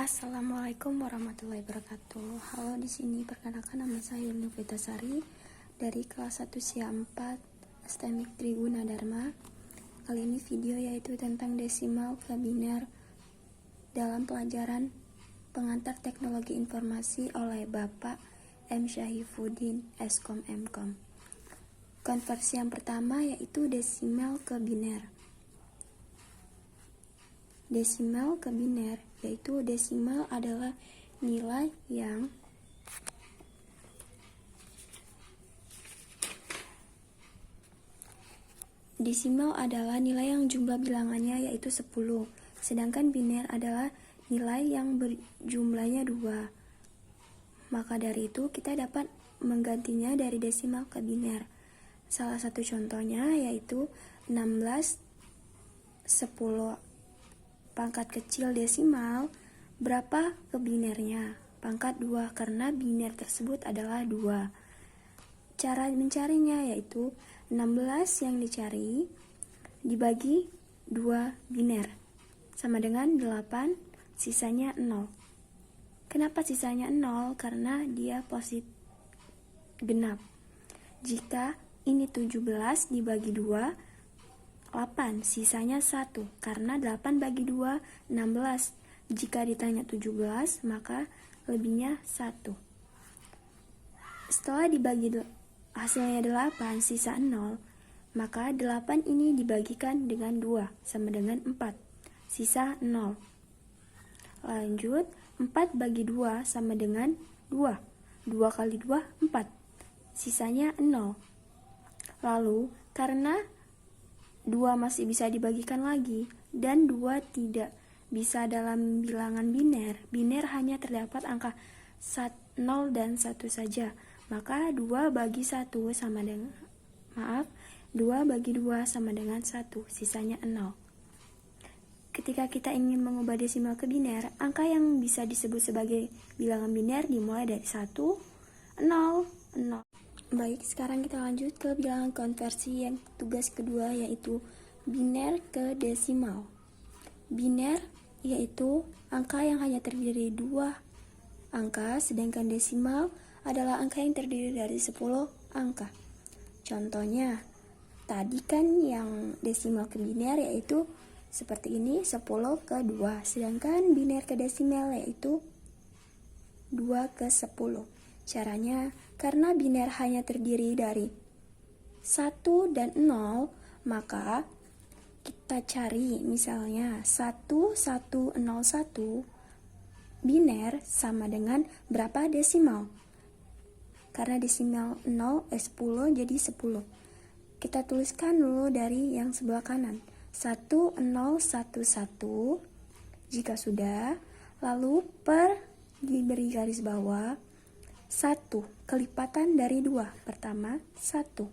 Assalamualaikum warahmatullahi wabarakatuh. Halo, di sini perkenalkan nama saya Yuni Vitasari dari kelas 1 SIA 4 STMIK Triguna Dharma. Kali ini video yaitu tentang desimal ke biner dalam pelajaran pengantar teknologi informasi oleh Bapak M. Syahifuddin, Eskom Mkom. Konversi yang pertama yaitu desimal ke biner. Desimal ke biner, yaitu desimal adalah nilai yang jumlah bilangannya yaitu 10, sedangkan biner adalah nilai yang berjumlahnya 2. Maka dari itu kita dapat menggantinya dari desimal ke biner. Salah satu contohnya yaitu 16 10 pangkat kecil desimal berapa ke binernya? Pangkat 2, karena biner tersebut adalah 2. Cara mencarinya yaitu 16 yang dicari dibagi 2 biner sama dengan 8, sisanya 0. Kenapa sisanya 0? Karena dia positif genap. Jika ini 17 dibagi 2, 8, sisanya 1, karena 8 bagi 2, 16. Jika ditanya 17, maka lebihnya 1. Setelah dibagi hasilnya 8, sisa 0, maka 8 ini dibagikan dengan 2, sama dengan 4, sisa 0. Lanjut, 4 bagi 2 sama dengan 2. 2 kali 2, 4, sisanya 0. Lalu, karena 2 masih bisa dibagikan lagi, dan 2 tidak bisa dalam bilangan biner. Biner hanya terdapat angka 0 dan 1 saja. Maka 2 bagi 1 sama dengan 2 bagi 2 sama dengan 1, sisanya 0. Ketika kita ingin mengubah desimal ke biner, angka yang bisa disebut sebagai bilangan biner dimulai dari 1, 0, 0. Baik, sekarang kita lanjut ke bilangan konversi yang tugas kedua, yaitu biner ke desimal. Biner yaitu angka yang hanya terdiri dari 2 angka, sedangkan desimal adalah angka yang terdiri dari 10 angka. Contohnya, tadi kan yang desimal ke biner yaitu seperti ini, 10 ke 2, sedangkan biner ke desimal yaitu 2 ke 10. Caranya, karena biner hanya terdiri dari 1 dan 0, maka kita cari misalnya 1101 biner sama dengan berapa desimal. Karena desimal 10 jadi 10. Kita tuliskan dulu dari yang sebelah kanan. 1011, jika sudah, lalu diberi garis bawah 1, kelipatan dari 2. Pertama, 1.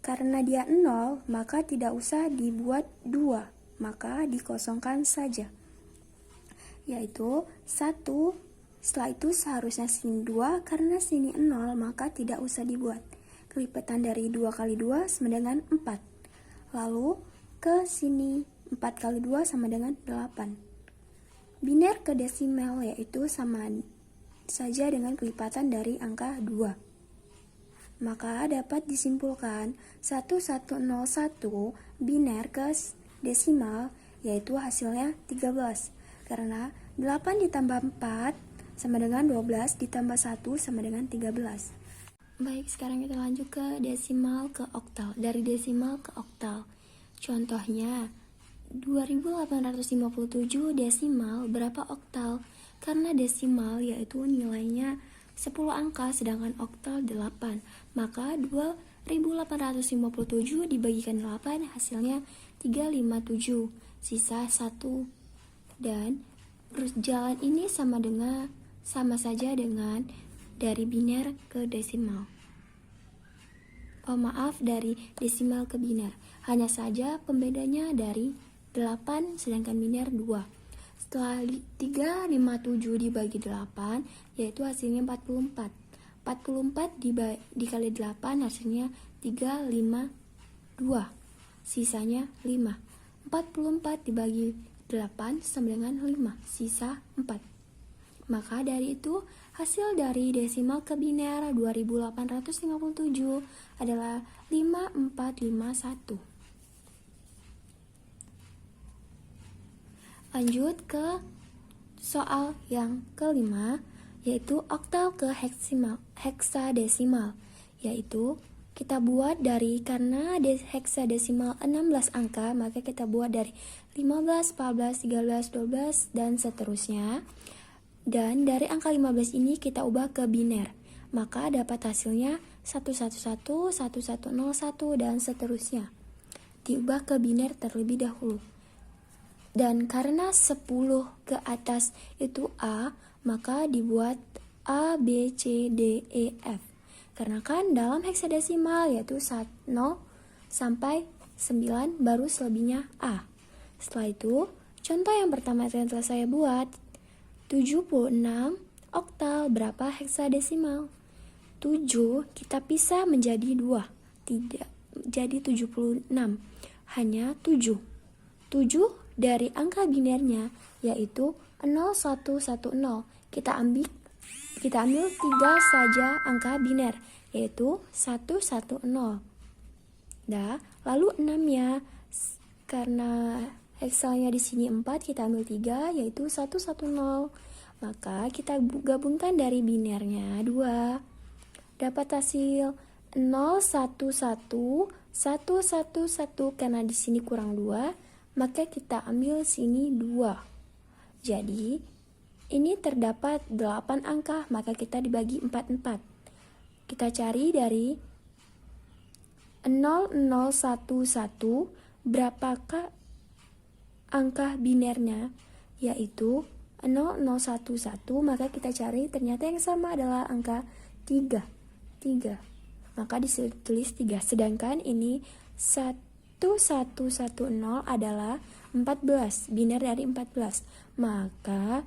Karena dia 0, maka tidak usah dibuat 2, maka dikosongkan saja. Yaitu 1, setelah itu seharusnya sini 2, karena sini 0, maka tidak usah dibuat. Kelipatan dari 2 kali 2 sama dengan 4. Lalu, ke sini 4 kali 2 sama dengan 8. Biner ke desimal yaitu sama saja dengan kelipatan dari angka 2. Maka dapat disimpulkan 1101 biner ke desimal yaitu hasilnya 13. Karena 8 ditambah 4 sama dengan 12 ditambah 1 sama dengan 13. Baik, sekarang kita lanjut ke desimal ke oktal. Dari desimal ke oktal. Contohnya 2857 desimal berapa oktal? Karena desimal yaitu nilainya 10 angka, sedangkan oktal 8. Maka 2857 dibagikan 8 hasilnya 357, sisa 1. Dan jalan ini sama saja dengan dari biner ke desimal. Dari desimal ke biner. Hanya saja pembedanya dari 8 sedangkan biner 2. Setelah 357 dibagi 8 yaitu hasilnya 44. 44 dikali 8 hasilnya 352. Sisanya 5. 44 dibagi 8 sama dengan 5, sisa 4. Maka dari itu, hasil dari desimal ke biner 2857 adalah 5451. Lanjut ke soal yang kelima, yaitu oktal ke heksadesimal, yaitu kita buat dari, karena heksadesimal 16 angka, maka kita buat dari 15, 14, 13, 12, dan seterusnya. Dan dari angka 15 ini kita ubah ke biner, maka dapat hasilnya 111, 1101, dan seterusnya. Diubah ke biner terlebih dahulu. Dan karena 10 ke atas itu A, maka dibuat A, B, C, D, E, F. Karena kan dalam heksadesimal yaitu 0 sampai 9 baru selebihnya A. Setelah itu, contoh yang pertama yang telah saya buat, 76 oktal berapa heksadesimal? 7 kita pisah menjadi 2, tidak jadi 76, hanya 7. 7 dari angka binernya yaitu 0110. Kita ambil 3 saja angka biner, yaitu 110. Lalu 6-nya, karena heksalnya di sini 4, kita ambil 3, yaitu 110. Maka kita gabungkan dari binernya 2. Dapat hasil 011 111, karena di sini kurang 2, maka kita ambil sini 2. Jadi ini terdapat 8 angka, maka kita dibagi 4. Kita cari dari 0011, berapakah angka binernya, yaitu 0011, maka kita cari, ternyata yang sama adalah angka 3. Maka ditulis 3, sedangkan ini 1110 adalah 14, biner dari 14, maka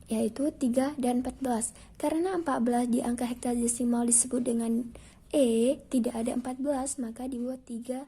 yaitu 3 dan 14. Karena 14 di angka heksadesimal disebut dengan E, tidak ada 14, maka dibuat 3